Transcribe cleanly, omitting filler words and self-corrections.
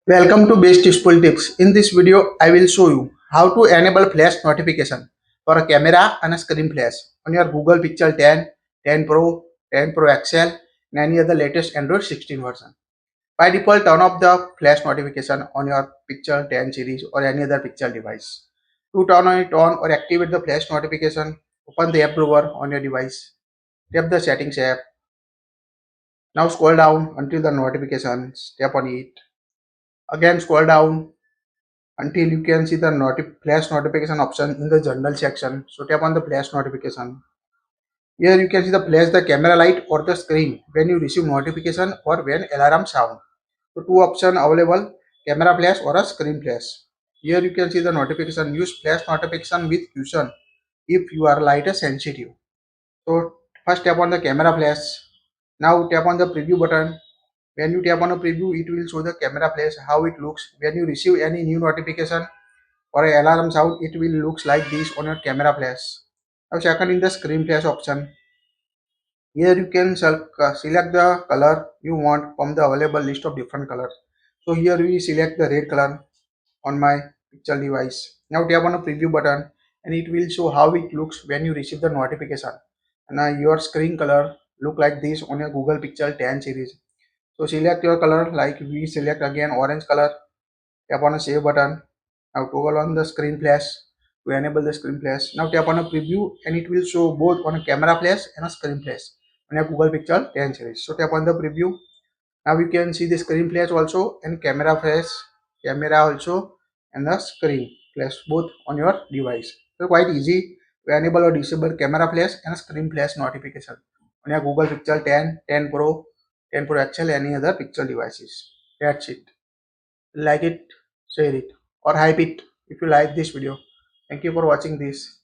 Welcome to Best Useful Tips. In this video, I will show you how to enable flash notification for a camera and a screen flash on your Google Pixel 10, 10 Pro, 10 Pro XL, and any other latest Android 16 version. By default, turn off the flash notification on your Pixel 10 series or any other Pixel device. To turn it on or activate the flash notification, open the app drawer on your device. Tap the Settings app. Now scroll down until the notifications. Tap on it. Again, scroll down until you can see the flash notification option in the general section. So tap on the flash notification. Here you can see the flash the camera light or the screen when you receive notification or when alarm sound. So two option available, camera flash or a screen flash. Here you can see the notification. Use flash notification with caution if you are light sensitive. So first tap on the camera flash. Now tap on the preview button. When you tap on a preview, it will show the camera flash how it looks when you receive any new notification or a alarm sound. It will looks like this on your camera flash. Now second in the screen flash option, here you can select the color you want from the available list of different colors. So here we select the red color on my pixel device. Now tap on a preview button and it will show how it looks when you receive the notification. And your screen color look like this on your Google Pixel 10 series. So select your color, like we select again orange color. Tap on a save button. Now toggle on the screen flash to enable the screen flash. Now tap on a preview and it will show both on a camera flash and a screen flash on a Google Pixel 10 series. So tap on the preview. Now you can see the screen flash also and camera flash, camera also, and the screen flash both on your device. So quite easy to enable or disable camera flash and screen flash notification on your Google Pixel 10, 10 Pro, 10 Pro XL, any other Pixel devices. That's it. Like it, share it, or hype it if you like this video. Thank you for watching this.